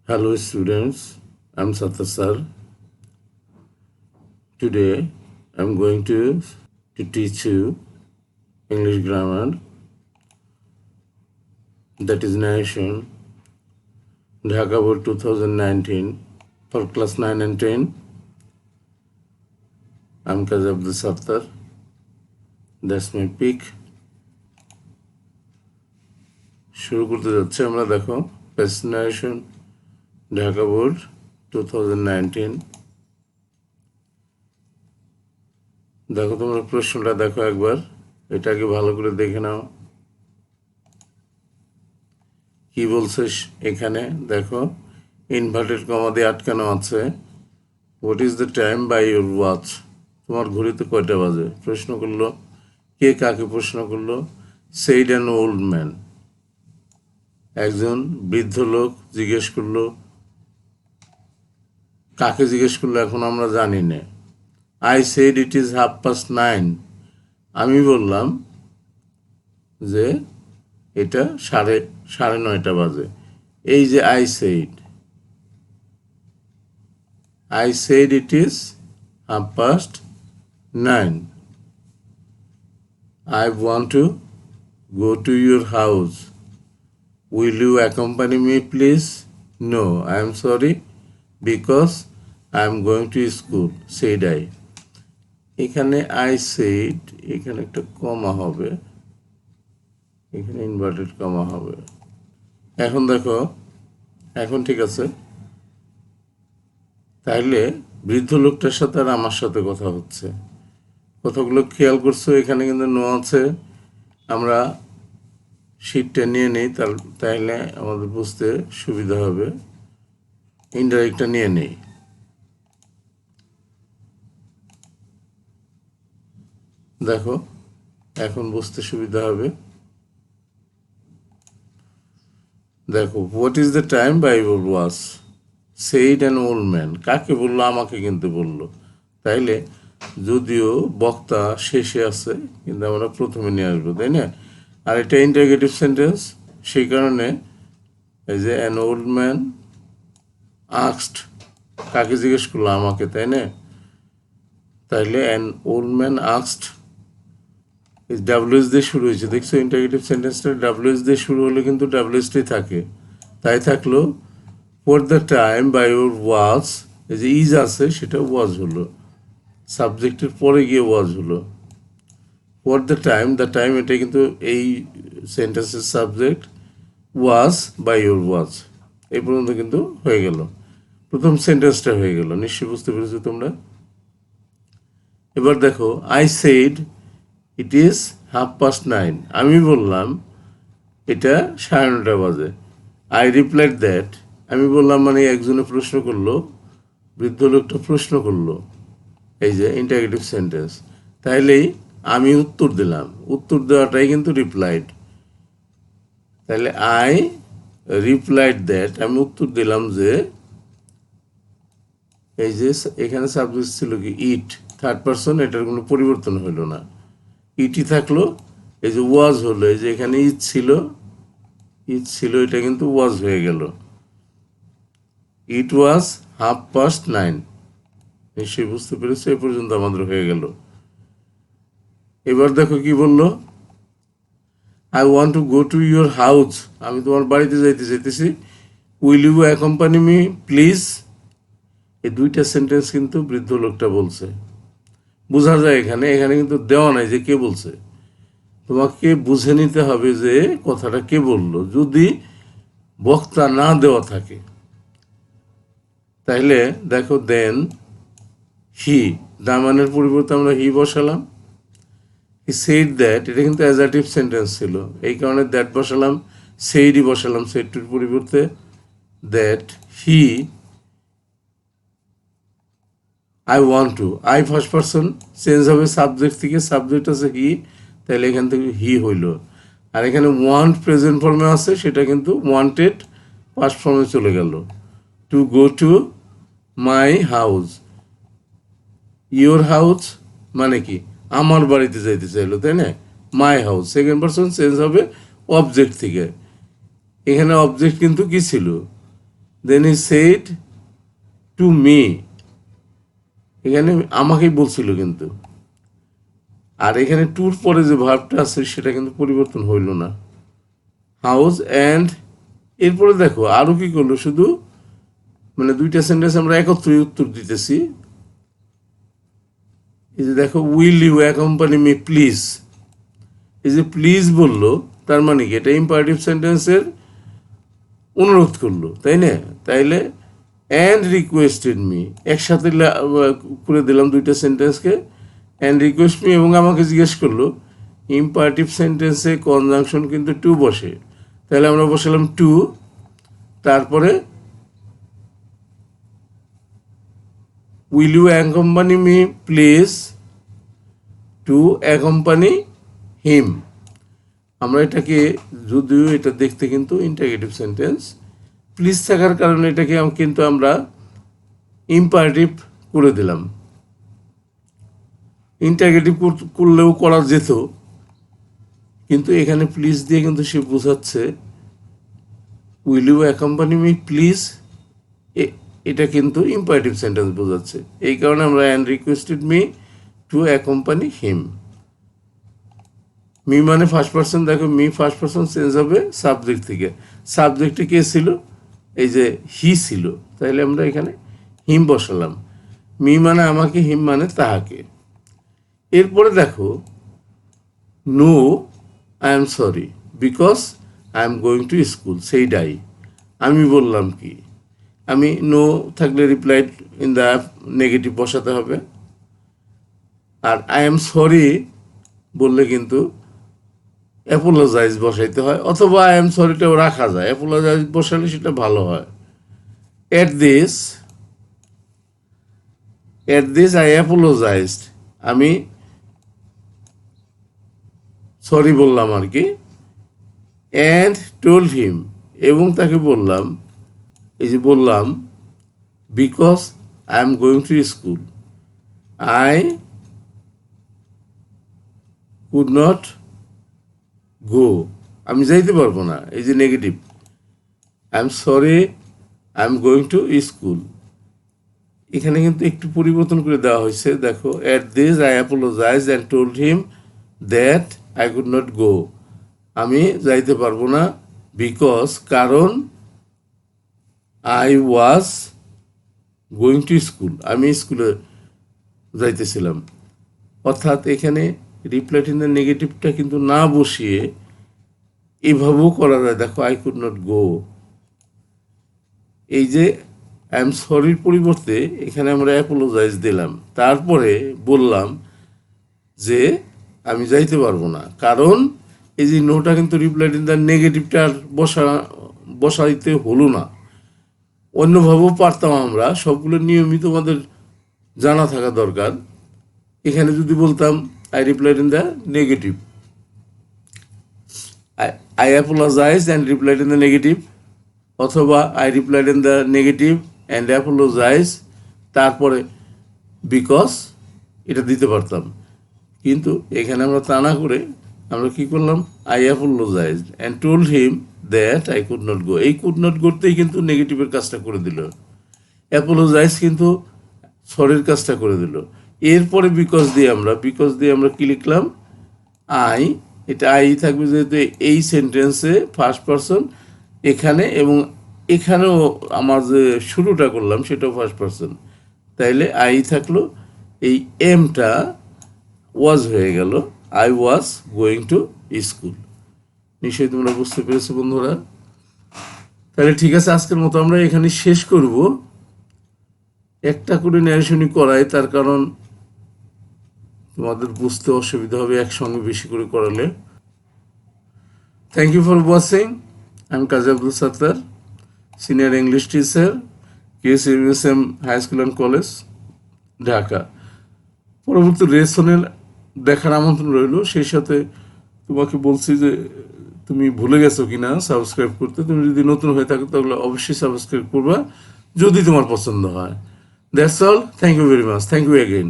Hello students, I'm Satya sir. Today I'm going to teach you English grammar, that is narration, Dhaka Board 2019 for class 9 and 10. I'm Kazi Abdul Sattar. That's my pick. শুরু করতে যাচ্ছি আমরা। দেখো passage narration Dhaka board 2019। দেখো তোমরা প্রশ্নটা দেখো একবার, এটাকে ভালো করে দেখে নাও কি বলছে এখানে। দেখো ইনভার্টেড কমা দিয়ে আটকানো আছে, what is the time by your watch, তোমার ঘড়িতে কয়টা বাজে প্রশ্ন করলো। কে কাকে প্রশ্ন করলো? সেইড অ্যান ওল্ড ম্যান, একজন বৃদ্ধ লোক জিজ্ঞেস করলো। কাকে জিজ্ঞেস করলো এখন আমরা জানি না। আই সেড ইট ইজ 9:30, আমি বললাম যে এটা সাড়ে 9:30 বাজে। এই যে I said it is 9:30। I want to go to your house. Will you accompany me, please? No, I am sorry, because I am going to school, said I. এখানে I said, এখানে একটা কমা হবে, এখানে ইনভার্টেড কমা হবে। এখন দেখো, এখন ঠিক আছে। তাইলে বৃদ্ধ লোকটার সাথে আর আমার সাথে কথা হচ্ছে। কথাগুলো খেয়াল করছো, এখানে কিন্তু নো আছে। আমরা শিটটা নিয়ে নেই, তাইলে আমাদের বুঝতে সুবিধা হবে। ইনডাইরেক্টটা নিয়ে নেই। দেখো এখন বুঝতে সুবিধা হবে। দেখো what is the time by your watch, said an old man, কাকে বললো? আমাকে কিন্তু বললো। তাইলে যদিও বক্তা শেষে আছে, কিন্তু আমরা প্রথমে নিয়ে আসবো, তাই না? আর এটা ইন্টারগেটিভ সেন্টেন্স, সেই কারণে এই যে অ্যান ওল্ড ম্যান আস্কড, কাকে জিজ্ঞেস করলো? আমাকে, তাই না? তাইলে an old man asked, WS দিয়ে শুরু হয়েছে, দেখছো ইন্টারগেটিভ সেন্টেন্সটা ডাব্লিউএস দিয়ে শুরু হলে কিন্তু ডাব্লিউএসটাই থাকে। তাই থাকলো what the time by your watch, এই যে ইজ আছে সেটা ওয়াজ হলো, সাবজেক্টের পরে গিয়ে ওয়াজ হলো। হোয়াট দ্য টাইম এটা কিন্তু এই সেন্টেন্সের subject, was by your watch, এই পর্যন্ত কিন্তু হয়ে গেল, প্রথম সেন্টেন্সটা হয়ে গেল। নিশ্চয়ই বুঝতে পেরেছো তোমরা। এবার দেখো আই সেড ইট ইজ 9:30, আমি বললাম এটা 9:30 বাজে। আই রিপ্লাইড দ্যাট, আমি বললাম মানে একজনে প্রশ্ন করলো, বৃদ্ধ লোকটা প্রশ্ন করলো, এই যে ইন্টারগেটিভ সেন্টেন্স। তাইলেই আমি উত্তর দিলাম, উত্তর দেওয়াটাই কিন্তু রিপ্লাইড। তাহলে আই রিপ্লাইড দ্যাট, আমি উত্তর দিলাম যে, এই যে এখানে সাবজেক্ট ছিল কি ইট, থার্ড পারসন, এটার কোনো পরিবর্তন হলো না, ইটই থাকলো। এই যে ওয়াজ হলো, এই যে এখানে ইট ছিল, এটা কিন্তু ওয়াজ হয়ে গেল। ইট ওয়াজ 9:30, নিশ্চয়ই বুঝতে পেরেছো, এ পর্যন্ত আমাদের হয়ে গেল। এবার দেখো কি বললো, I want to go to your house, আমি তোমার বাড়িতে যাইতে চাইতেছি। Will you accompany me please, এই দুইটা সেন্টেন্স কিন্তু বৃদ্ধ লোকটা বলছে, বোঝা যায় এখানে কিন্তু দেওয়া নাই যে কে বলছে। তোমাকে বুঝে নিতে হবে যে কথাটা কে বললো। যদি বক্তা না দেওয়া থাকে তাইলে দেখো দেন হি, দামানের পরিবর্তে আমরা হি বসালাম। হি সেইড দ্যাট, এটা কিন্তু অ্যাজার্টিভ সেন্টেন্স ছিল, এই কারণে দ্যাট বসালাম, সেইডই বসালাম সেইডটির পরিবর্তে। That he, I want two, I first person change হবে সাবজেক্ট থেকে, সাবজেক্ট আছে হি, তাহলে এখান থেকে হি হইল। আর এখানে ওয়ান্ট প্রেজেন্ট ফর্মে আছে, সেটা কিন্তু ওয়ান্টেড পাস্ট ফর্মে চলে গেল। Two go to my house, your house মানে কি আমার বাড়িতে যাইতে চাইলো, তাই না? My house second person change হবে অবজেক্ট থেকে। এখানে অবজেক্ট কিন্তু কি ছিল? দেন হি সেড টু মি, এখানে আমাকেই বলছিল কিন্তু, আর এখানে টুর পরে যে ভার্বটা আছে সেটা কিন্তু পরিবর্তন হইল না, হাউস অ্যান্ড। এরপরে দেখো আরও কি করলো, শুধু মানে দুইটা সেন্টেন্স আমরা একত্রে উত্তর দিতেছি। এই যে দেখো, will you accompany me please, এই যে প্লিজ বললো, তার মানে কি এটা ইম্পারেটিভ সেন্টেন্সের অনুরোধ করলো, তাই না? তাইলে অ্যান্ড রিকোয়েস্টেড মি একসাথে করে দিলাম দুইটা সেন্টেন্সকে, অ্যান্ড রিকোয়েস্ট মি, এবং আমাকে জিজ্ঞেস করলো। ইম্পারেটিভ সেন্টেন্সে কনজাংশন কিন্তু টু বসে, তাহলে আমরা বসালাম টু, তারপরে will you accompany me please to accompany him. আমরা এটাকে, যদিও এটা দেখতে কিন্তু ইন্টারগেটিভ সেন্টেন্স, প্লিজ থাকার কারণে এটাকে কিন্তু আমরা ইম্পারেটিভ করে দিলাম। ইন্টারগেটিভ করলেও করা যেত, কিন্তু এখানে প্লিজ দিয়ে কিন্তু সে বোঝাচ্ছে will you accompany me please, এটা কিন্তু ইম্পারেটিভ সেন্টেন্স বোঝাচ্ছে। এই কারণে আমরা and requested me to accompany him. Me মানে ফার্স্ট পার্সন, দেখো মি ফার্স্ট পার্সন চেঞ্জ হবে সাবজেক্ট থেকে, সাবজেক্টে কে ছিল, এই যে হি ছিল, তাইলে আমরা এখানে হিম বসালাম। মি মানে আমাকে, হিম মানে তাহাকে। এরপরে দেখো, no I am sorry because I am going to school, সেইটাই আমি বললাম কি, আমি নো থাকলে রিপ্লাইড ইন দ্য নেগেটিভ বসাতে হবে, আর আই এম সরি বললে কিন্তু অ্যাপোলোজাইজ বসাইতে হয়, অথবা আই এম সরিটাও রাখা যায়, অ্যাপোলোজাইজ বসালে সেটা ভালো হয়। এট দিস আই অ্যাপোলোজাইজড, আমি সরি বললাম আর কি, অ্যান্ড টোল্ড হিম, এবং তাকে বললাম, এই যে বললাম, because I am going to school, I could not go, আমি যাইতে পারবো না, এই যে negative, I am sorry I am going to school. এখানে কিন্তু একটু পরিবর্তন করে দেওয়া হয়েছে, দেখো, at this I apologize and told him that I could not go, আমি যাইতে পারবো না, বিকজ কারণ, I was going to school, আমি স্কুলে যাইতেছিলাম। অর্থাৎ এখানে রিপ্লাইড ইন দ্য নেগেটিভটা কিন্তু না বসিয়ে এভাবেও করা যায়, দেখো, আই কুড নট গো, এই যে আই এম সরির পরিবর্তে এখানে আমরা অ্যাপোলোজাইজ দিলাম, তারপরে বললাম যে আমি যাইতে পারবো না, কারণ এই যে নোটা কিন্তু রিপ্লাইড ইন দ্য নেগেটিভটা আর বসাইতে হলো না, অন্যভাবেও পারতাম আমরা, সবগুলো নিয়মিত আমাদের জানা থাকা দরকার। এখানে যদি বলতাম I replied in the negative, I apologize and replied in the negative, অথবা I replied in the negative and apologize, তারপরে বিকজ, এটা দিতে পারতাম, কিন্তু এখানে আমরা তা না করে আমরা কি করলাম, I apologize and told him that I could not go, এই কুড নট গোতেই কিন্তু নেগেটিভের কাজটা করে দিল, অ্যাপোলোজাইজ কিন্তু সরির কাজটা করে দিল। এরপরে বিকজ দিয়ে আমরা কি লিখলাম, আই, এটা আই থাকবে যেহেতু এই সেন্টেন্সে ফার্স্ট পারসন এখানে, এবং এখানেও আমার যে শুরুটা করলাম সেটাও ফার্স্ট পারসন, তাইলে আই থাকলো, এই এমটা ওয়াজ হয়ে গেল, I was going to school. নিশ্চয়ই তোমরা বুঝতে পেরেছো বন্ধুরা। তাহলে ঠিক আছে, আজকের মতো আমরা এখানে শেষ করব। একটা করে ন্যারেশনই করাই, তার কারণ তোমাদের বুঝতে অসুবিধা হবে একসঙ্গে বেশি করে করালে। Thank you for watching. I am Kazi Abdul Sattar, senior English teacher, KSUSM high school and college, Dhaka. পরবর্তী লেসনের দেখার আমন্ত্রণ রইল। সেই সাথে তোমাকে বলছি যে তুমি ভুলে গেছো কিনা সাবস্ক্রাইব করতে। তুমি যদি নতুন হয়ে থাকো তাহলে অবশ্যই সাবস্ক্রাইব করবা যদি তোমার পছন্দ হয়। That's all. Thank you very much. Thank you again.